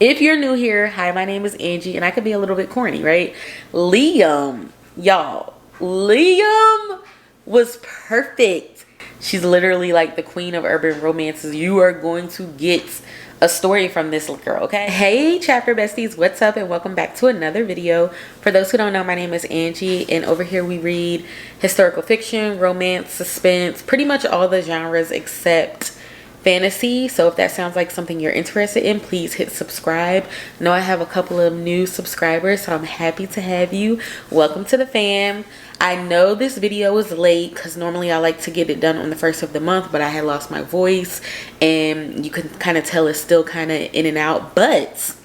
If you're new here, hi, my name is Angie, and I could be a little bit corny, right? Liam, y'all, Liam was perfect. She's literally like the queen of urban romances. You are going to get a story from this girl, okay? Hey, chapter besties, what's up, and welcome back to another video. For those who don't know, my name is Angie, and over here we read historical fiction, romance, suspense, pretty much all the genres except fantasy. So if that sounds like something you're interested in, please hit subscribe. I know I have a couple of new subscribers, so I'm happy to have you. Welcome to the fam. I know this video is late because normally I like to get it done on the first of the month, but I had lost my voice and you can kind of tell it's still kind of in and out, but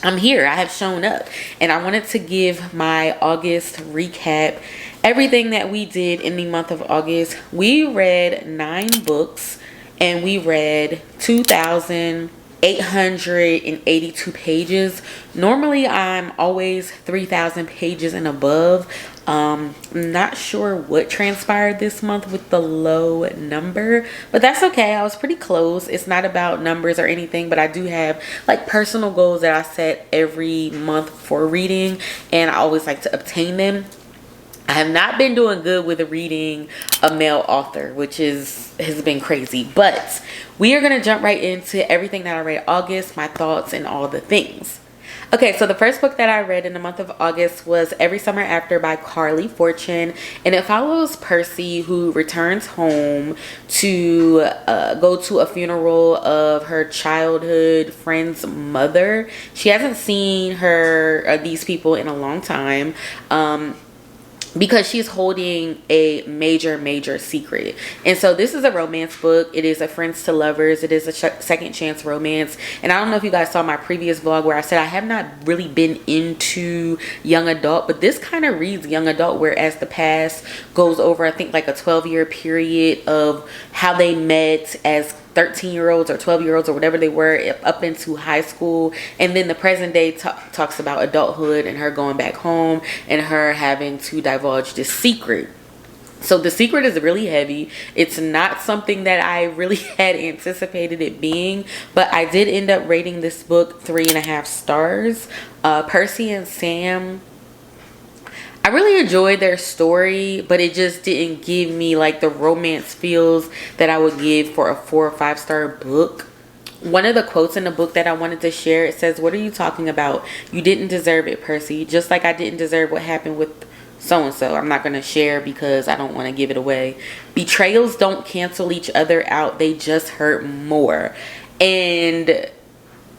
I'm here. I have shown up, and I wanted to give my August recap. Everything that we did in the month of August. We read 9 books and we read 2,882 pages. Normally I'm always 3,000 pages and above. I'm not sure what transpired this month with the low number, but that's okay. I was pretty close. It's not about numbers or anything, but I do have like personal goals that I set every month for reading, and I always like to obtain them. I have not been doing good with reading a male author, which has been crazy. But we are going to jump right into everything that I read August, my thoughts, and all the things. Okay, so the first book that I read in the month of August was Every Summer After by Carley Fortune. And it follows Percy, who returns home to go to a funeral of her childhood friend's mother. She hasn't seen these people in a long time. Because she's holding a major secret. And so this is a romance book. It is a friends to lovers. It is a second chance romance. And I don't know if you guys saw my previous vlog where I said I have not really been into young adult, but this kind of reads young adult, whereas the past goes over, I think, like a 12-year period of how they met as 13-year-olds or 12-year-olds or whatever they were up into high school, and then the present day talks about adulthood and her going back home and her having to divulge this secret. So the secret is really heavy. It's not something that I really had anticipated it being, but I did end up rating this book 3.5 stars. Percy and Sam, I really enjoyed their story, but it just didn't give me like the romance feels that I would give for a 4 or 5 star book. One of the quotes in the book that I wanted to share, it says, "What are you talking about? You didn't deserve it, Percy. Just like I didn't deserve what happened with so-and-so." I'm not going to share because I don't want to give it away. Betrayals don't cancel each other out. They just hurt more. And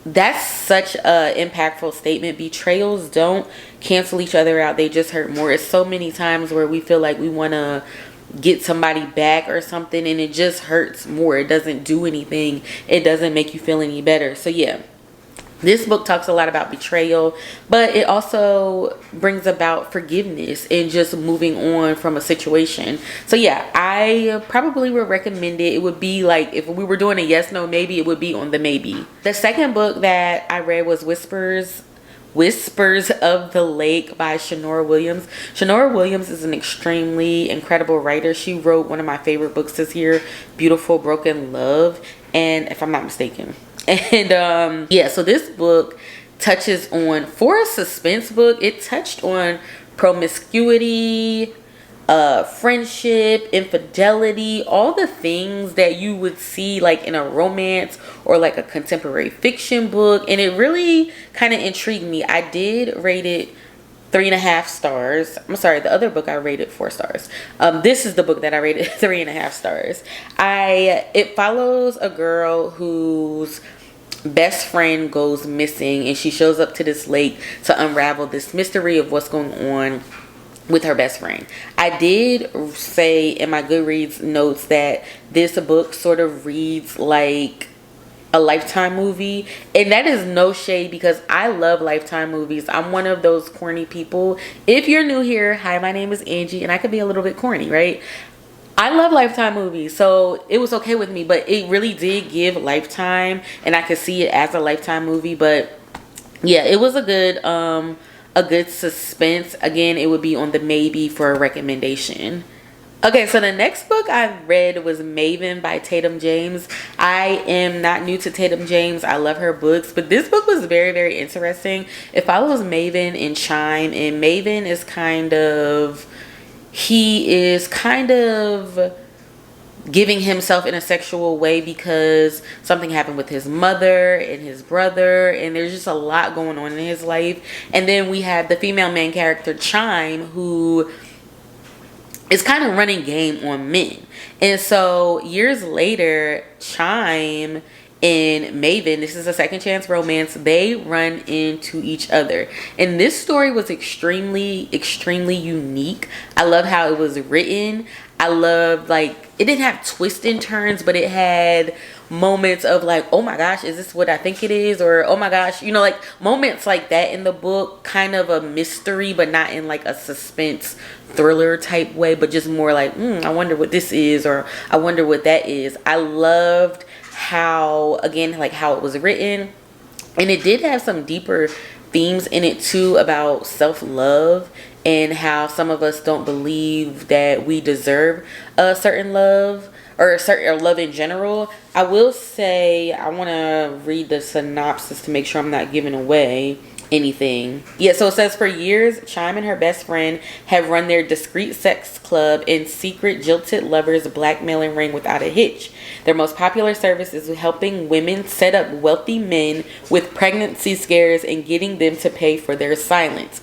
that's such a impactful statement. Betrayals don't cancel each other out. They just hurt more. It's so many times where we feel like we want to get somebody back or something, and it just hurts more. It doesn't do anything. It doesn't make you feel any better. So yeah, this book talks a lot about betrayal, but it also brings about forgiveness and just moving on from a situation. So yeah, I probably would recommend it. It would be like, if we were doing a yes, no, maybe, it would be on the maybe. The second book that I read was Whispers of the Lake by Shanora Williams. Shanora Williams is an extremely incredible writer. She wrote one of my favorite books this year, Beautiful Broken Love, and if I'm not mistaken. And yeah, so this book touches on, for a suspense book, it touched on promiscuity, friendship, infidelity, all the things that you would see like in a romance or like a contemporary fiction book, and it really kind of intrigued me. I did rate it 3.5 stars. I'm sorry, the other book I rated 4 stars. This is the book that I rated 3.5 stars. It follows a girl whose best friend goes missing, and she shows up to this lake to unravel this mystery of what's going on with her best friend. I did say in my Goodreads notes that this book sort of reads like a Lifetime movie, and that is no shade because I love Lifetime movies. I'm one of those corny people. If you're new here, hi, my name is Angie, and I could be a little bit corny, right? I love Lifetime movies, so it was okay with me, but it really did give Lifetime, and I could see it as a Lifetime movie. But yeah, it was a good suspense. Again, it would be on the maybe for a recommendation. Okay, so the next book I read was Maven by Tatum James. I am not new to Tatum James. I love her books, but this book was very, very interesting. It follows Maven and Chime, and Maven is he is kind of giving himself in a sexual way because something happened with his mother and his brother, and there's just a lot going on in his life. And then we have the female main character Chime, who is kind of running game on men. And so years later, Chime and Maven, this is a second chance romance, they run into each other. And this story was extremely unique. I love how it was written. I love, like, it didn't have twists and turns, but it had moments of like, oh my gosh, is this what I think it is? Or oh my gosh, you know, like moments like that in the book. Kind of a mystery, but not in like a suspense thriller type way, but just more like, I wonder what this is, or I wonder what that is. I loved how, again, like how it was written, and it did have some deeper themes in it too, about self-love and how some of us don't believe that we deserve a certain love, or love in general. I will say, I want to read the synopsis to make sure I'm not giving away anything. Yeah, so it says, for years, Chime and her best friend have run their discreet sex club and secret jilted lovers blackmailing ring without a hitch. Their most popular service is helping women set up wealthy men with pregnancy scares and getting them to pay for their silence.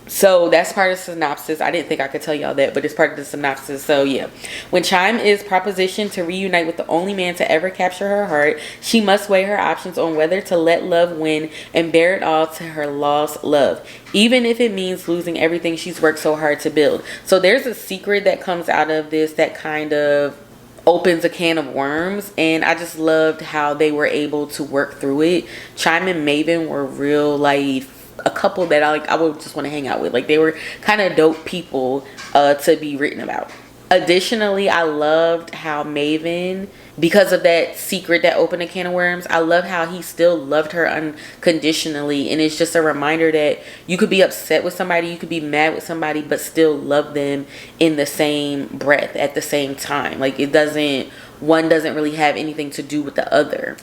So that's part of the synopsis. I didn't think I could tell y'all that, but it's part of the synopsis. So yeah, when Chime is propositioned to reunite with the only man to ever capture her heart, she must weigh her options on whether to let love win and bear it all to her lost love, even if it means losing everything she's worked so hard to build. So there's a secret that comes out of this that kind of opens a can of worms, and I just loved how they were able to work through it. Chime and Maven were real life a couple that I would just want to hang out with. Like, they were kind of dope people to be written about. Additionally, I loved how Maven, because of that secret that opened a can of worms, I love how he still loved her unconditionally. And it's just a reminder that you could be upset with somebody, you could be mad with somebody, but still love them in the same breath at the same time. Like, one doesn't really have anything to do with the other.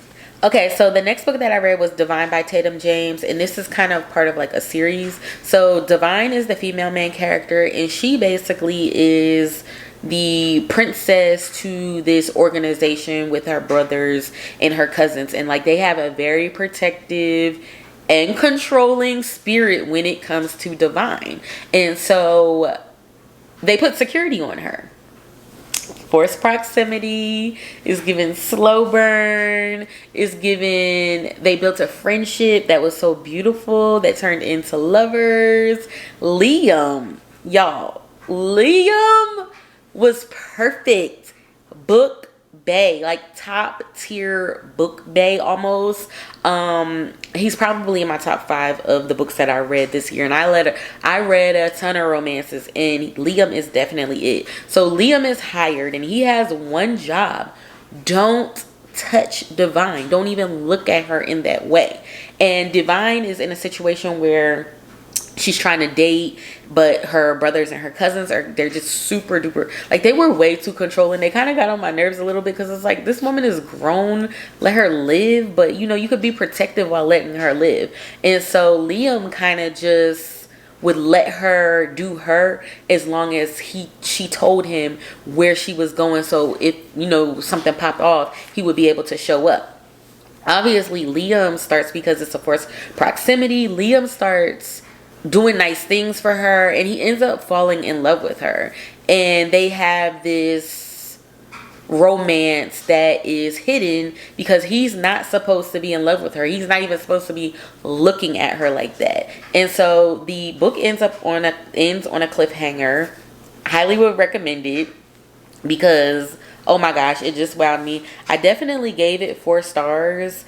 Okay, so the next book that I read was Divine by Tatum James, and this is kind of part of like a series. So Divine is the female main character, and she basically is the princess to this organization with her brothers and her cousins, and like they have a very protective and controlling spirit when it comes to Divine. And so they put security on her. Forced proximity is given, slow burn is given. They built a friendship that was so beautiful that turned into lovers. Liam, y'all, Liam was perfect. Book bae, like top tier book bae almost. He's probably in my top 5 of the books that I read this year, and I read a ton of romances, and Liam is definitely it. So Liam is hired, and he has one job: don't touch Divine. Don't even look at her in that way. And Divine is in a situation where she's trying to date, but her brothers and her cousins they're just super duper, like, they were way too controlling. They kind of got on my nerves a little bit, because it's like, this woman is grown, let her live, but you know, you could be protective while letting her live. And so Liam kind of just would let her do her, as long as she told him where she was going, so if, you know, something popped off, he would be able to show up. Obviously Liam starts, because it's a forced proximity, Liam starts doing nice things for her, and he ends up falling in love with her, and they have this romance that is hidden because he's not supposed to be in love with her. He's not even supposed to be looking at her like that. And so the book ends on a cliffhanger. Highly would recommend it, because oh my gosh, it just wowed me. I definitely gave it 4 stars.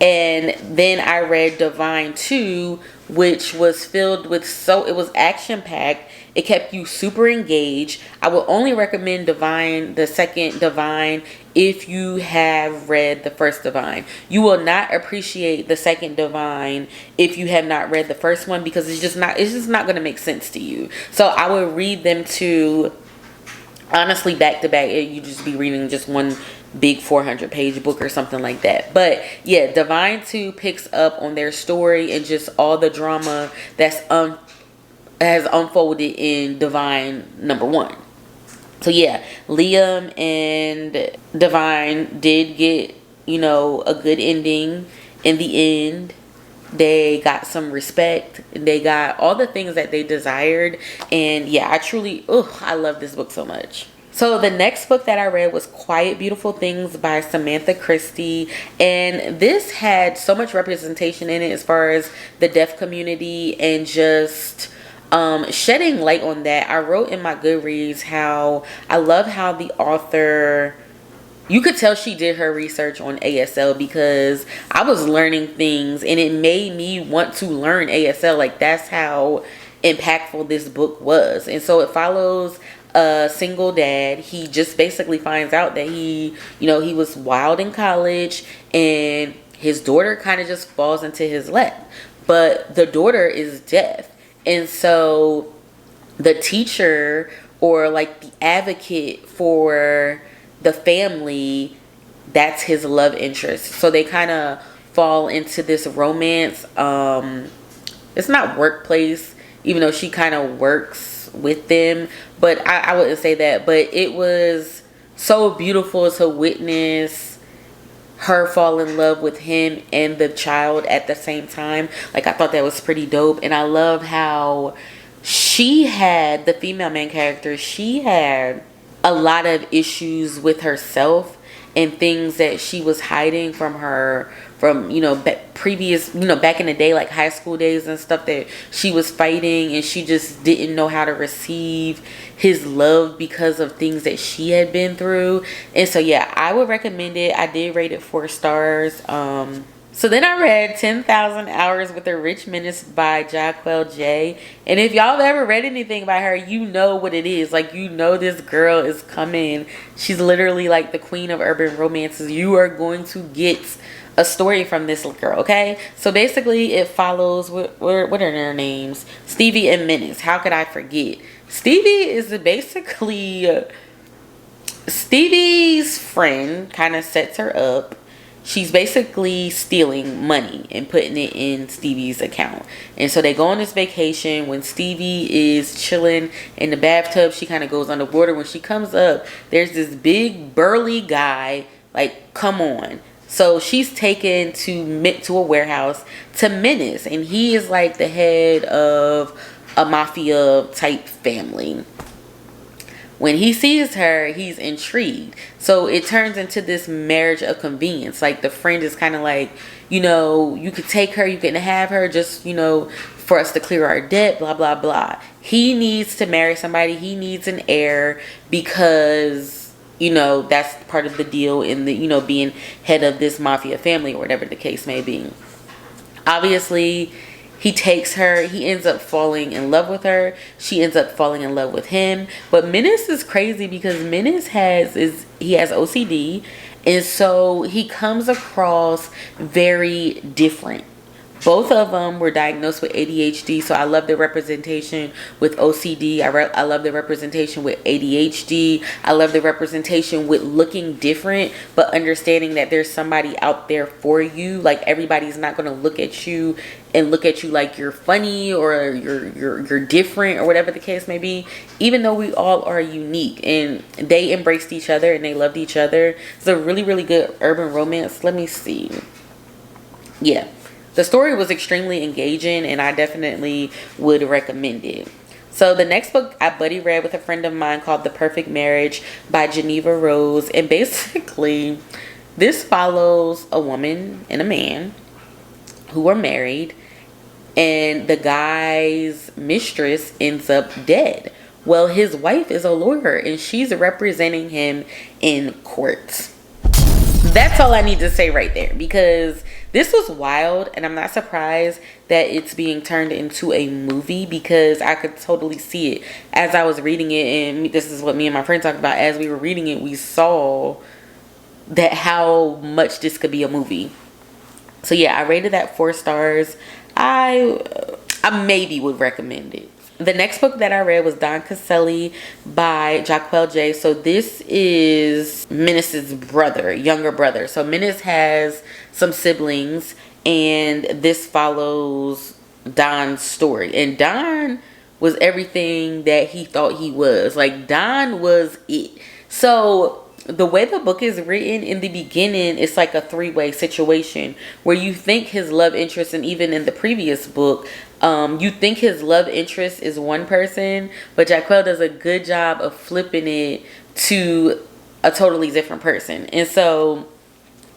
And then I read Divine 2, which was filled with, it was action packed. It kept you super engaged. I would only recommend Divine, the second Divine, if you have read the first Divine. You will not appreciate the second Divine if you have not read the first one, because it's just not going to make sense to you. So I would read them 2 honestly, back to back, you just be reading just one big 400-page book or something like that. But yeah, Divine 2 picks up on their story and just all the drama that's has unfolded in Divine number 1. So yeah, Liam and Divine did get, you know, a good ending in the end. They got some respect. They got all the things that they desired. And yeah, I love this book so much. So the next book that I read was Quiet Beautiful Things by Samantha Christy. And this had so much representation in it as far as the deaf community and just shedding light on that. I wrote in my Goodreads how I love how the author, you could tell she did her research on ASL, because I was learning things and it made me want to learn ASL. Like, that's how impactful this book was. And so it follows a single dad. He just basically finds out that he was wild in college and his daughter kind of just falls into his lap. But the daughter is deaf. And so the teacher, or like the advocate for the family, that's his love interest. So they kind of fall into this romance. It's not workplace, even though she kind of works with them, but I wouldn't say that. But it was so beautiful to witness her fall in love with him and the child at the same time. Like, I thought that was pretty dope. And I love how the female main character, she had a lot of issues with herself and things that she was hiding from previous, back in the day, like high school days and stuff, that she was fighting, and she just didn't know how to receive his love because of things that she had been through. And so yeah, I would recommend it. I did rate it 4 stars. So then I read 10,000 Hours with a Rich Menace by Jahquel J. And if y'all have ever read anything by her, you know what it is. Like, you know this girl is coming. She's literally like the queen of urban romances. You are going to get a story from this girl, okay? So basically it follows, what are their names? Stevie and Menace. How could I forget? Stevie is basically, Stevie's friend kind of sets her up. She's basically stealing money and putting it in Stevie's account. And so they go on this vacation. When Stevie is chilling in the bathtub, she kind of goes underwater. When she comes up, there's this big burly guy. Like, come on. So she's taken to a warehouse to Menace. And he is like the head of a mafia type family. When he sees her, he's intrigued. So it turns into this marriage of convenience. Like, the friend is kind of like, you could take her, you can have her, just, for us to clear our debt, blah, blah, blah. He needs to marry somebody. He needs an heir because, that's part of the deal in the, being head of this mafia family, or whatever the case may be. Obviously, he takes her. He ends up falling in love with her. She ends up falling in love with him. But Menace is crazy because Menace has OCD. And so he comes across very different. Both of them were diagnosed with ADHD. So I love the representation with OCD. I love the representation with ADHD. I love the representation with looking different, but understanding that there's somebody out there for you. Like, everybody's not going to look at you like you're funny or you're different or whatever the case may be, even though we all are unique. And they embraced each other and they loved each other. It's a really, really good urban romance. Let me see. Yeah. The story was extremely engaging and I definitely would recommend it. So the next book I buddy read with a friend of mine called The Perfect Marriage by Jeneva Rose. And basically this follows a woman and a man who are married, and the guy's mistress ends up dead. Well, his wife is a lawyer and she's representing him in court. That's all I need to say right there, because this was wild, and I'm not surprised that it's being turned into a movie, because I could totally see it as I was reading it. And this is what me and my friend talked about. As we were reading it, we saw that how much this could be a movie. So yeah, I rated that 4 stars. I maybe would recommend it. The next book that I read was Don Caselli by Jahquel J. So this is Menace's brother, younger brother. So Menace has some siblings, and this follows Don's story. And Don was everything that he thought he was. Like, Don was it. So the way the book is written, in the beginning, it's like a three-way situation where you think his love interest, and even in the previous book, you think his love interest is one person, but Jahquel does a good job of flipping it to a totally different person. And so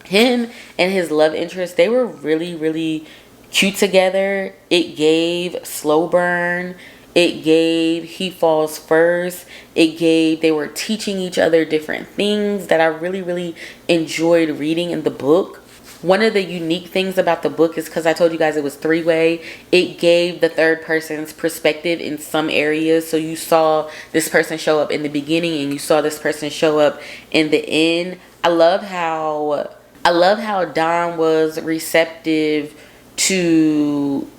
him and his love interest, they were really, really cute together. It gave slow burn. It gave he falls first. It gave they were teaching each other different things that I really, really enjoyed reading in the book. One of the unique things about the book is, because I told you guys it was three-way, it gave the third person's perspective in some areas. So you saw this person show up in the beginning, and you saw this person show up in the end. I love how Don was receptive to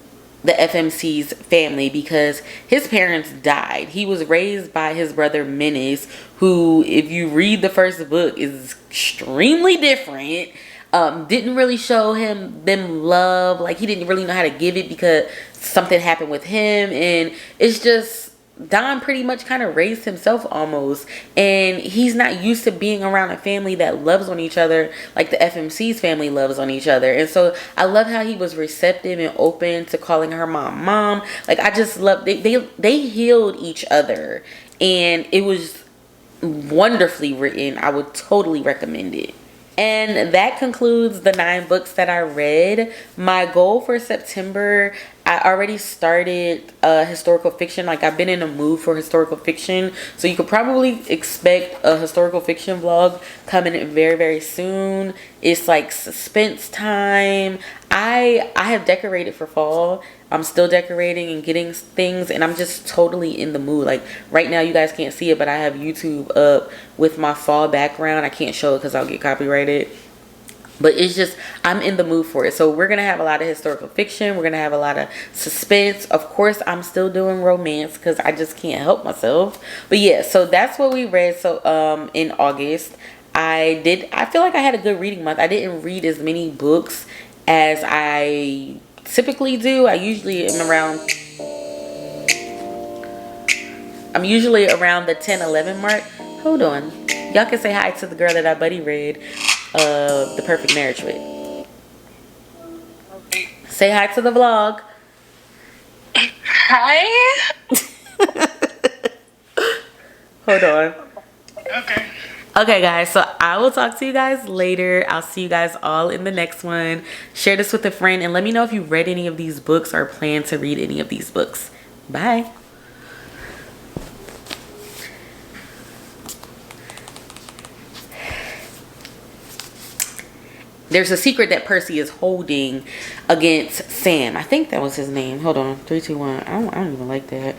the FMC's family, because his parents died. He was raised by his brother Menace, who, if you read the first book, is extremely different. Didn't really show them love. Like, he didn't really know how to give it because something happened with him. And it's just, Don pretty much kind of raised himself almost. And he's not used to being around a family that loves on each other like the FMC's family loves on each other. And so I love how he was receptive and open to calling her mom. Like, I just love, they healed each other. And it was wonderfully written. I would totally recommend it. And that concludes the 9 books that I read. My goal for September, I already started historical fiction. Like, I've been in a mood for historical fiction. So you could probably expect a historical fiction vlog coming in very, very soon. It's like suspense time. I have decorated for fall. I'm still decorating and getting things, and I'm just totally in the mood. Like, right now you guys can't see it, but I have YouTube up with my fall background. I can't show it because I'll get copyrighted, but it's just, I'm in the mood for it. So we're gonna have a lot of historical fiction. We're gonna have a lot of suspense. Of course, I'm still doing romance because I just can't help myself. But yeah, so that's what we read. So in August, I feel like I had a good reading month. I didn't read as many books as I typically do. I'm usually around the 10-11 mark. Hold on, y'all can say hi to the girl that I buddy read The Perfect Marriage with. Say hi to the vlog. Hi. Hold on. Okay. Okay, guys, so I will talk to you guys later. I'll see you guys all in the next one. Share this with a friend, and let me know if you read any of these books or plan to read any of these books. Bye. There's a secret that Percy is holding against Sam. I think that was his name. Hold on. 3, 2, 1. I don't even like that.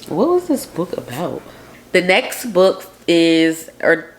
What was this book about? The next book is, or